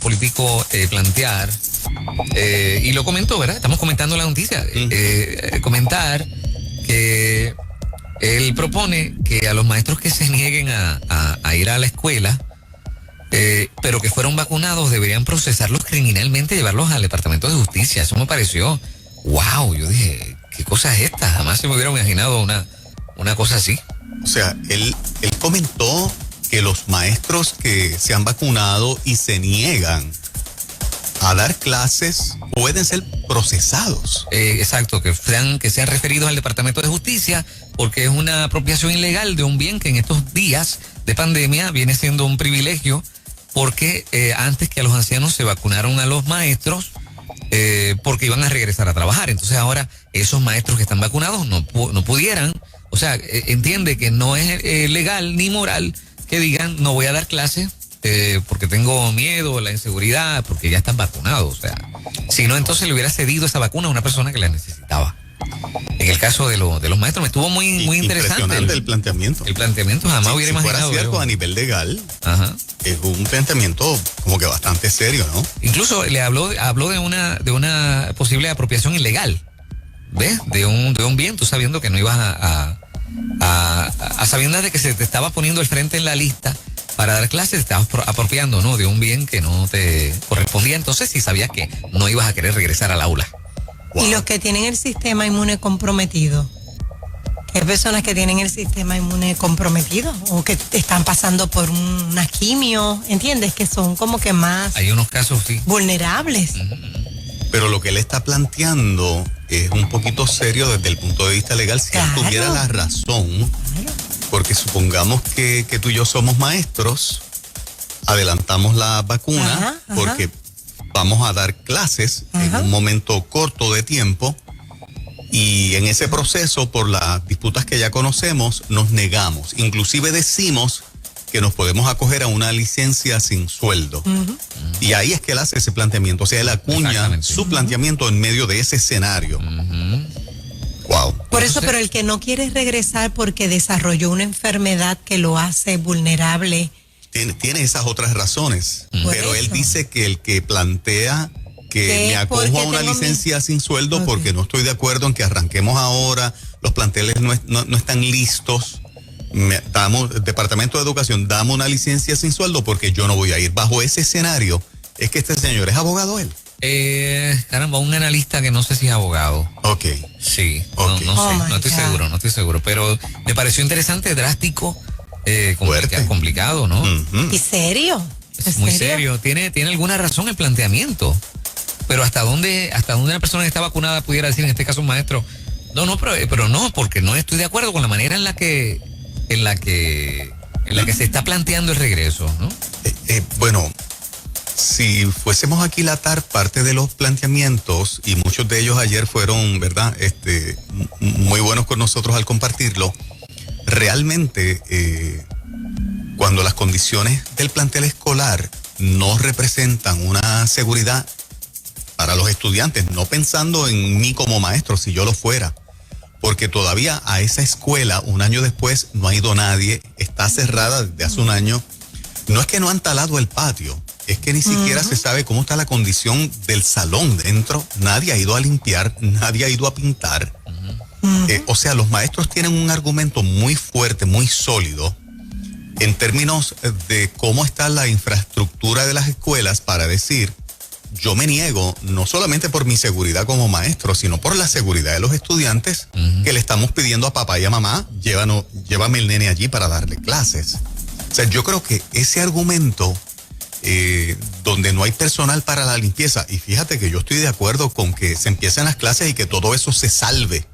político plantear, y lo comentó, ¿verdad? Estamos comentando la noticia, comentar que él propone que a los maestros que se nieguen a ir a la escuela, pero que fueron vacunados, deberían procesarlos criminalmente y llevarlos al Departamento de Justicia. Eso me pareció, wow, yo dije, ¿qué cosa es esta? Jamás se me hubiera imaginado una cosa así. O sea, él comentó que los maestros que se han vacunado y se niegan a dar clases pueden ser procesados. Exacto, que sean referidos al Departamento de Justicia, porque es una apropiación ilegal de un bien que en estos días de pandemia viene siendo un privilegio, porque antes que a los ancianos se vacunaron a los maestros, porque iban a regresar a trabajar. Entonces ahora esos maestros que están vacunados no pudieran, o sea, entiende que no es legal ni moral que digan no voy a dar clases porque tengo miedo, la inseguridad, porque ya están vacunados. O sea, si no, entonces le hubiera cedido esa vacuna a una persona que la necesitaba. En el caso de los maestros me estuvo muy interesante. Impresionante el planteamiento. El planteamiento jamás hubiera imaginado. Si fuera cierto a nivel legal, ajá, es un planteamiento como que bastante serio, ¿no? Incluso le habló de una posible apropiación ilegal, ¿ves? De un bien, tú sabiendo que no ibas a sabiendas de que se te estaba poniendo el frente en la lista para dar clases, te estabas apropiando, ¿no? De un bien que no te correspondía. Entonces sí sabías que no ibas a querer regresar al aula. Wow. Y los que tienen el sistema inmune comprometido, ¿qué personas que tienen el sistema inmune comprometido o que están pasando por una quimio, entiendes? Que son como que más... Hay unos casos, sí, vulnerables. Pero lo que él está planteando es un poquito serio desde el punto de vista legal, si él tuviera la razón, porque supongamos que tú y yo somos maestros, adelantamos la vacuna, porque vamos a dar clases en un momento corto de tiempo, y en ese proceso, por las disputas que ya conocemos, nos negamos. Inclusive decimos que nos podemos acoger a una licencia sin sueldo. Y ahí es que él hace ese planteamiento. O sea, él acuña su planteamiento en medio de ese escenario. Wow. Por eso, pero el que no quiere regresar porque desarrolló una enfermedad que lo hace vulnerable. Tiene esas otras razones. Pero él dice que el que plantea que me acojo a una licencia sin sueldo porque no estoy de acuerdo en que arranquemos ahora, los planteles no están listos. Departamento de Educación, dame una licencia sin sueldo porque yo no voy a ir. Bajo ese escenario, es que este señor es abogado él. Caramba, un analista que no sé si es abogado. Ok. Sí, okay. No sé, no estoy seguro, pero me pareció interesante, drástico, complicado, ¿no? ¿Y serio? Es muy serio. Tiene alguna razón el planteamiento, pero hasta dónde una persona que está vacunada pudiera decir, en este caso un maestro, pero no, porque no estoy de acuerdo con la manera en la que se está planteando el regreso, ¿no? Bueno, si fuésemos a aquilatar parte de los planteamientos, y muchos de ellos ayer fueron, ¿verdad?, muy buenos con nosotros al compartirlo, realmente cuando las condiciones del plantel escolar no representan una seguridad para los estudiantes, no pensando en mí como maestro, si yo lo fuera, porque todavía a esa escuela, un año después, no ha ido nadie, está cerrada desde hace un año. No es que no han talado el patio, es que ni siquiera se sabe cómo está la condición del salón dentro, nadie ha ido a limpiar, nadie ha ido a pintar. O sea, los maestros tienen un argumento muy fuerte, muy sólido, en términos de cómo está la infraestructura de las escuelas para decir, yo me niego, no solamente por mi seguridad como maestro, sino por la seguridad de los estudiantes, que le estamos pidiendo a papá y a mamá, llévame el nene allí para darle clases. O sea, yo creo que ese argumento, donde no hay personal para la limpieza, y fíjate que yo estoy de acuerdo con que se empiecen las clases y que todo eso se salve,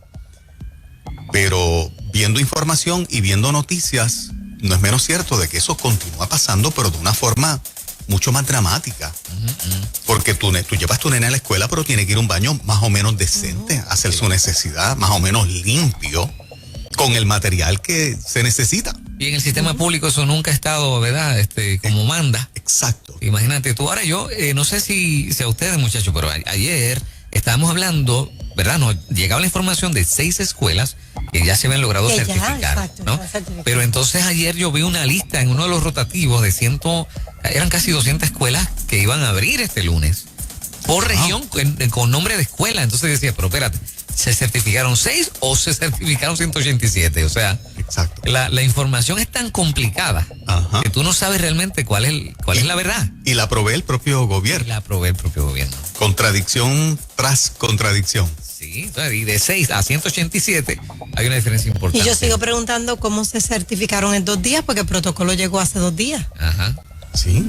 pero viendo información y viendo noticias, no es menos cierto de que eso continúa pasando, pero de una forma mucho más dramática. Porque tú llevas tu nena a la escuela, pero tiene que ir a un baño más o menos decente, hacer su necesidad más o menos limpio, con el material que se necesita. Y en el sistema público eso nunca ha estado, ¿verdad? Como manda. Exacto. Imagínate tú. Ahora yo, no sé si a ustedes, muchachos, pero ayer estábamos hablando, ¿verdad? Nos llegaba la información de 6 escuelas que ya se habían logrado Que ya, certificar, exacto, ¿no? ya certificaron. Pero entonces ayer yo vi una lista en uno de los rotativos de eran casi 200 escuelas que iban a abrir este lunes por región con nombre de escuela. Entonces decía, pero espérate, ¿se certificaron 6 o se certificaron 187? O sea, exacto. La información es tan complicada que tú no sabes realmente cuál es la verdad. Y la provee el propio gobierno. La provee el propio gobierno. Contradicción tras contradicción. Sí, entonces, y de 6 a 187 hay una diferencia importante. Y yo sigo preguntando cómo se certificaron en 2 días, porque el protocolo llegó hace 2 días. Ajá. Sí,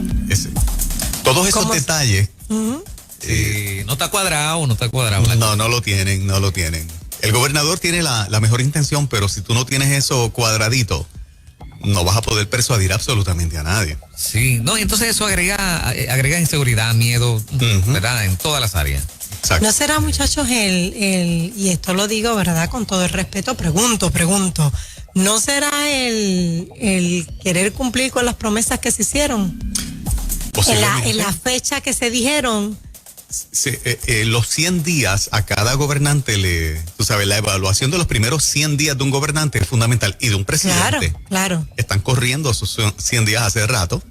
todos esos ¿Cómo? detalles. No está cuadrado, no está cuadrado. No lo tienen. El gobernador tiene la mejor intención, pero si tú no tienes eso cuadradito, no vas a poder persuadir absolutamente a nadie. Sí, no, y entonces eso agrega inseguridad, miedo, ¿verdad? En todas las áreas. Exacto. ¿No será, muchachos, y esto lo digo, ¿verdad? Con todo el respeto, pregunto, ¿no será el querer cumplir con las promesas que se hicieron? En la fecha que se dijeron. Los 100 días a cada gobernante la evaluación de los primeros 100 días de un gobernante es fundamental, y de un presidente. Claro. Están corriendo esos 100 días hace rato,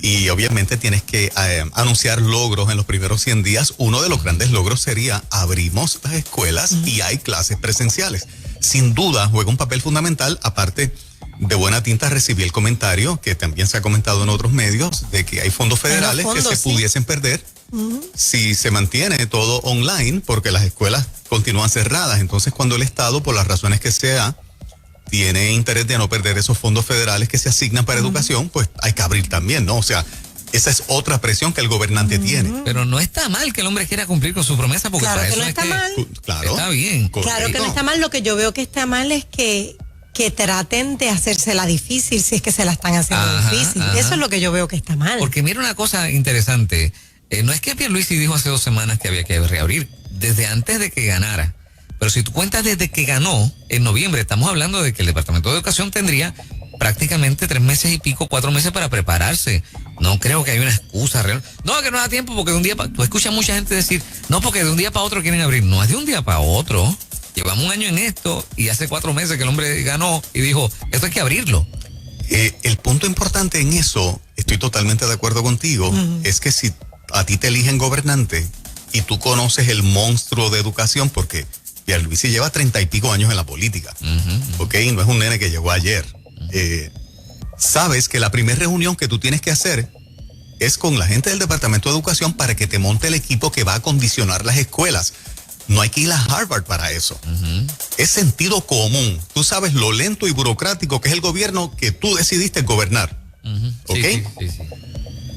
y obviamente tienes que anunciar logros en los primeros 100 días. Uno de los grandes logros sería abrimos las escuelas y hay clases presenciales. Sin duda juega un papel fundamental. Aparte, de buena tinta recibí el comentario, que también se ha comentado en otros medios, de que hay fondos federales que se pudiesen perder si se mantiene todo online, porque las escuelas continúan cerradas. Entonces, cuando el Estado, por las razones que sea, tiene interés de no perder esos fondos federales que se asignan para educación, pues hay que abrir también, ¿no? O sea, esa es otra presión que el gobernante tiene. Pero no está mal que el hombre quiera cumplir con su promesa, porque Claro para que eso no está mal. Claro. Está bien. Claro que no está mal. Lo que yo veo que está mal es que traten de hacérsela difícil, si es que se la están haciendo difícil. Eso es lo que yo veo que está mal. Porque mira una cosa interesante. No es que Pierluisi dijo hace 2 semanas que había que reabrir, desde antes de que ganara. Pero si tú cuentas desde que ganó, en noviembre, estamos hablando de que el Departamento de Educación tendría prácticamente 3 meses y pico, 4 meses para prepararse. No creo que haya una excusa real. No, que no da tiempo porque de un día tú escuchas mucha gente decir, no, porque de un día para otro quieren abrir. No es de un día para otro. Llevamos 1 año en esto y hace 4 meses que el hombre ganó y dijo, esto hay que abrirlo. El punto importante en eso, estoy totalmente de acuerdo contigo, es que si a ti te eligen gobernante y tú conoces el monstruo de educación, porque Pierluisi lleva 30 y pico años en la política, ¿ok? No es un nene que llegó ayer. Sabes que la primera reunión que tú tienes que hacer es con la gente del Departamento de Educación para que te monte el equipo que va a acondicionar las escuelas. No hay que ir a Harvard para eso. Es sentido común. Tú sabes lo lento y burocrático que es el gobierno que tú decidiste gobernar. ¿Ok? Sí.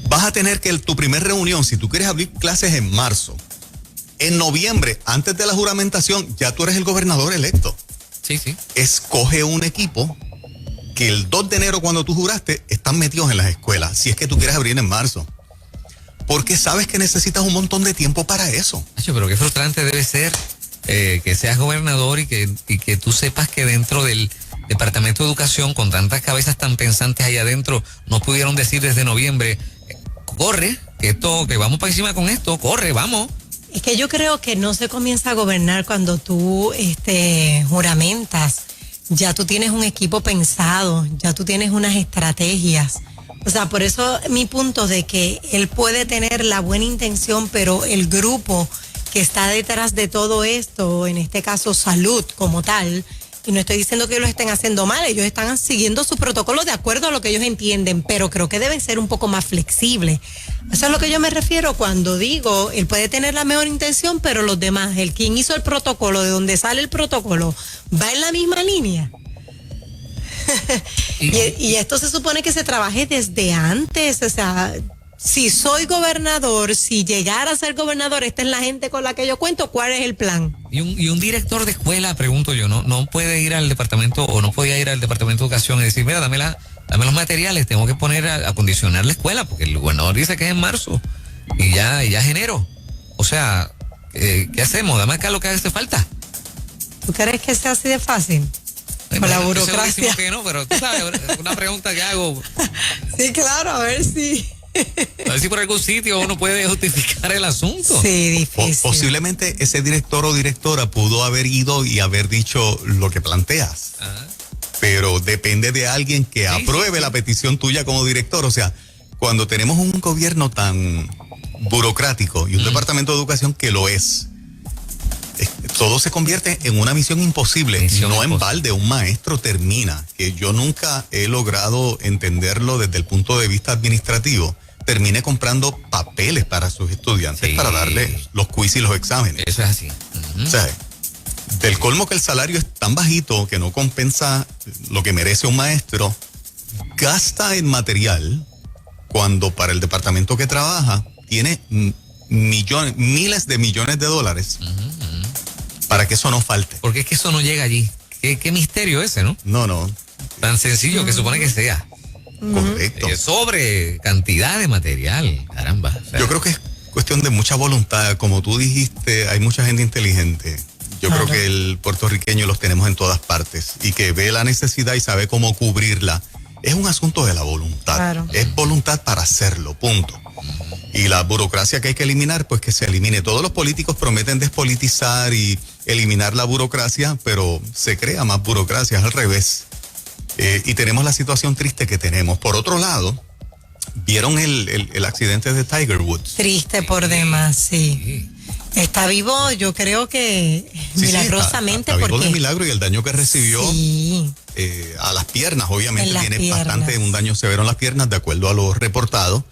Vas a tener que tu primer reunión, si tú quieres abrir clases en marzo, en noviembre, antes de la juramentación, ya tú eres el gobernador electo. Sí. Escoge un equipo que el 2 de enero, cuando tú juraste, están metidos en las escuelas, si es que tú quieres abrir en marzo. Porque sabes que necesitas un montón de tiempo para eso. Pero qué frustrante debe ser que seas gobernador y que tú sepas que dentro del Departamento de Educación, con tantas cabezas tan pensantes ahí adentro, no pudieron decir desde noviembre, corre, que vamos para encima con esto, corre, vamos. Es que yo creo que no se comienza a gobernar cuando tú juramentas. Ya tú tienes un equipo pensado, ya tú tienes unas estrategias. O sea, por eso mi punto de que él puede tener la buena intención, pero el grupo que está detrás de todo esto, en este caso salud como tal, y no estoy diciendo que lo estén haciendo mal, ellos están siguiendo su protocolo de acuerdo a lo que ellos entienden, pero creo que deben ser un poco más flexibles. Eso es lo que yo me refiero cuando digo, él puede tener la mejor intención, pero los demás, el quien hizo el protocolo, de donde sale el protocolo, va en la misma línea. Y esto se supone que se trabaje desde antes, o sea, si soy gobernador, si llegara a ser gobernador, esta es la gente con la que yo cuento, ¿cuál es el plan? Y un director de escuela, pregunto yo, no puede ir al departamento o no podía ir al Departamento de Educación y decir, mira, dame los materiales, tengo que poner a acondicionar la escuela, porque el gobernador dice que es en marzo y ya es enero. O sea, ¿qué hacemos? Dame acá lo que hace falta. ¿Tú crees que sea así de fácil? Con la burocracia. Que no, pero tú sabes, una pregunta que hago. Sí, claro, a ver si. A ver si por algún sitio uno puede justificar el asunto. Sí, difícil. Posiblemente ese director o directora pudo haber ido y haber dicho lo que planteas. Ajá. Pero depende de alguien que apruebe la petición tuya como director. O sea, cuando tenemos un gobierno tan burocrático y un departamento de educación que lo es, todo se convierte en una misión imposible. No en balde, un maestro termina, que yo nunca he logrado entenderlo desde el punto de vista administrativo, termine comprando papeles para sus estudiantes para darle los quiz y los exámenes. Eso es así. O sea, del colmo que el salario es tan bajito que no compensa lo que merece un maestro, gasta en material cuando para el departamento que trabaja tiene miles de millones de dólares para que eso no falte. Porque es que eso no llega allí. ¿Qué misterio ese, no? No. Tan sencillo que supone que sea. Correcto. Sobre cantidad de material, caramba. O sea, yo creo que es cuestión de mucha voluntad. Como tú dijiste, hay mucha gente inteligente. Yo creo que el puertorriqueño los tenemos en todas partes y que ve la necesidad y sabe cómo cubrirla. Es un asunto de la voluntad. Claro. Es voluntad para hacerlo, punto. Y la burocracia que hay que eliminar, pues que se elimine. Todos los políticos prometen despolitizar y eliminar la burocracia, pero se crea más burocracia, es al revés. Y tenemos la situación triste que tenemos. Por otro lado, ¿vieron el accidente de Tiger Woods? Triste por demás, sí. Está vivo, yo creo que milagrosamente. Está vivo porque de milagro y el daño que recibió a las piernas, obviamente tiene bastante un daño severo en las piernas, de acuerdo a lo reportado,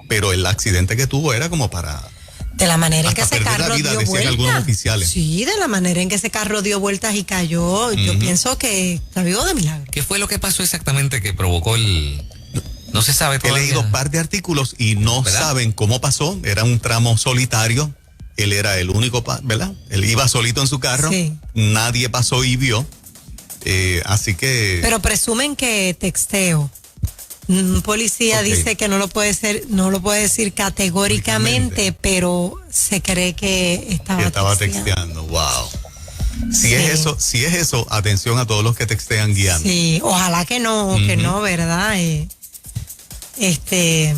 pero el accidente que tuvo era como para... De la manera en que ese carro la vida, dio decían algunos vueltas. oficiales. Sí, de la manera en que ese carro dio vueltas y cayó, yo pienso que está vivo de milagro. ¿Qué fue lo que pasó exactamente que provocó el...? No se sabe He todavía. leído un par de artículos y no saben cómo pasó. Era un tramo solitario. Él era el único, ¿verdad? Él iba solito en su carro. Sí. Nadie pasó y vio. Así que... Pero presumen que texteo. Un policía dice que no lo puede decir categóricamente, pero se cree que estaba texteando. Wow. Si es eso, atención a todos los que textean guiando. Sí, ojalá que no, ¿verdad? Que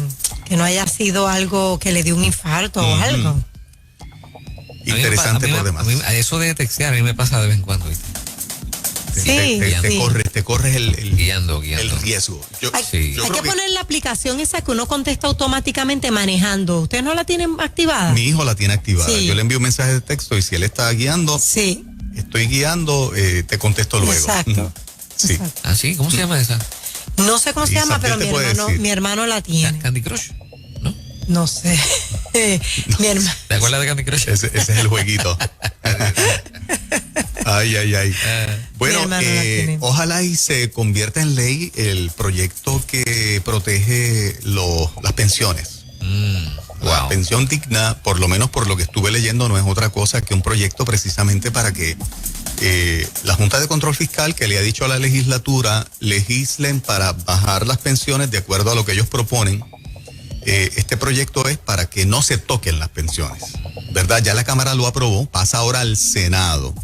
no haya sido algo que le dio un infarto o algo. Interesante por demás. Eso de textear a mí me pasa de vez en cuando, ¿viste? Te corres el guiando. El riesgo. Hay que poner la aplicación esa que uno contesta automáticamente manejando. ¿Ustedes no la tienen activada? Mi hijo la tiene activada. Sí. Yo le envío un mensaje de texto y si él está guiando, estoy guiando, te contesto luego. Exacto. Sí. Exacto. ¿Ah, sí? ¿Cómo se llama esa? No sé cómo se llama, pero mi hermano la tiene. Candy Crush, ¿no? No sé. Mi hermano. ¿Te acuerdas de Candy Crush? Ese es el jueguito. Ay. Bueno, ojalá y se convierta en ley el proyecto que protege las pensiones. La pensión digna, por lo menos por lo que estuve leyendo, no es otra cosa que un proyecto precisamente para que la Junta de Control Fiscal, que le ha dicho a la legislatura, legislen para bajar las pensiones de acuerdo a lo que ellos proponen. Este proyecto es para que no se toquen las pensiones, ¿verdad? Ya la Cámara lo aprobó, pasa ahora al Senado.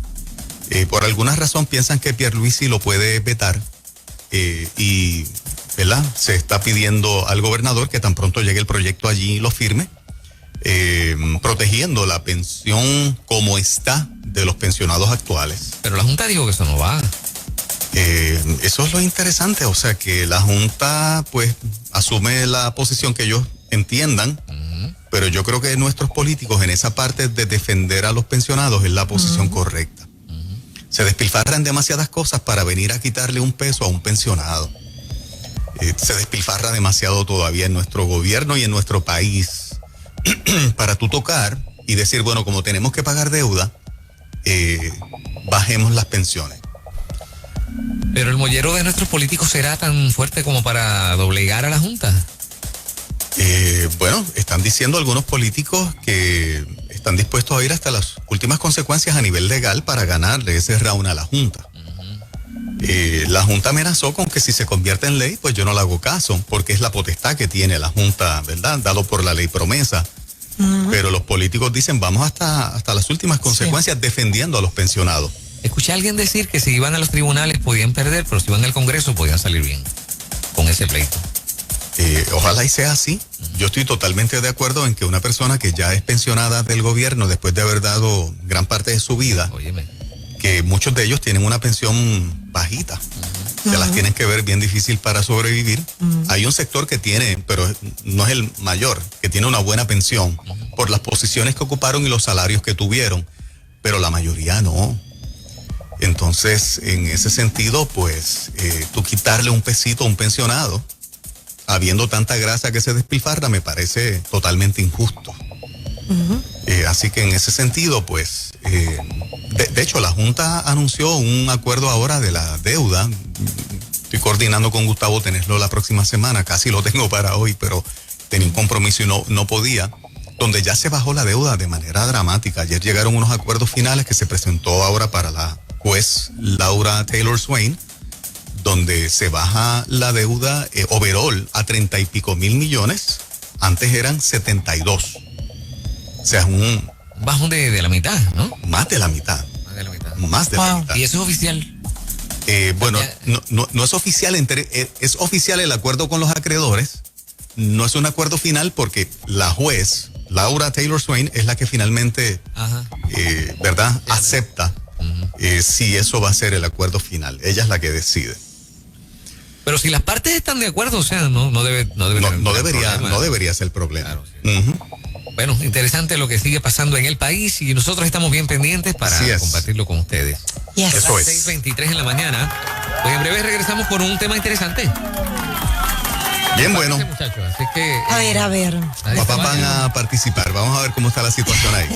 Por alguna razón piensan que Pierluisi lo puede vetar y, ¿verdad? Se está pidiendo al gobernador que tan pronto llegue el proyecto allí y lo firme, protegiendo la pensión como está de los pensionados actuales. Pero la Junta dijo que eso no va. Eso es lo interesante, o sea que la Junta pues asume la posición que ellos entiendan, pero yo creo que nuestros políticos en esa parte de defender a los pensionados es la posición correcta. Se despilfarran demasiadas cosas para venir a quitarle un peso a un pensionado. Se despilfarra demasiado todavía en nuestro gobierno y en nuestro país para tú tocar y decir, bueno, como tenemos que pagar deuda, bajemos las pensiones. Pero el mollero de nuestros políticos será tan fuerte como para doblegar a la Junta. Bueno, están diciendo algunos políticos que están dispuestos a ir hasta las últimas consecuencias a nivel legal para ganarle ese round a la Junta. La Junta amenazó con que si se convierte en ley, pues yo no le hago caso, porque es la potestad que tiene la Junta, ¿verdad? Dado por la ley promesa. Pero los políticos dicen, vamos hasta las últimas consecuencias defendiendo a los pensionados. Escuché a alguien decir que si iban a los tribunales podían perder, pero si iban al Congreso podían salir bien con ese pleito. Ojalá y sea así. Yo estoy totalmente de acuerdo en que una persona que ya es pensionada del gobierno después de haber dado gran parte de su vida, Óyeme. que muchos de ellos tienen una pensión bajita, se las tienen que ver bien difícil para sobrevivir. Hay un sector que tiene, pero no es el mayor, que tiene una buena pensión por las posiciones que ocuparon y los salarios que tuvieron, pero la mayoría no. Entonces, en ese sentido, pues, tú quitarle un pesito a un pensionado, habiendo tanta grasa que se despilfarra, me parece totalmente injusto. Así que en ese sentido, pues, de hecho, la Junta anunció un acuerdo ahora de la deuda. Estoy coordinando con Gustavo tenerlo la próxima semana, casi lo tengo para hoy, pero tenía un compromiso y no podía, donde ya se bajó la deuda de manera dramática. Ayer llegaron unos acuerdos finales que se presentó ahora para la juez Laura Taylor Swain, donde se baja la deuda overall a 30 y pico mil millones. Antes eran 72. O sea, un Bajo de la mitad, ¿no? más de la mitad. Más de la mitad. Más de la mitad. Y eso es oficial. Bueno, no es oficial, es oficial el acuerdo con los acreedores. No es un acuerdo final porque la juez, Laura Taylor Swain, es la que finalmente, ¿verdad?, acepta si eso va a ser el acuerdo final. Ella es la que decide. Pero si las partes están de acuerdo, o sea, no debería ser el problema. Claro, sí. Bueno, interesante lo que sigue pasando en el país y nosotros estamos bien pendientes para compartirlo con ustedes. Yes. Eso es. 6:23 en la mañana. Pues en breve regresamos con un tema interesante. Bien bueno. Muchachos, así que, A ver. Papá van a participar. Vamos a ver cómo está la situación ahí.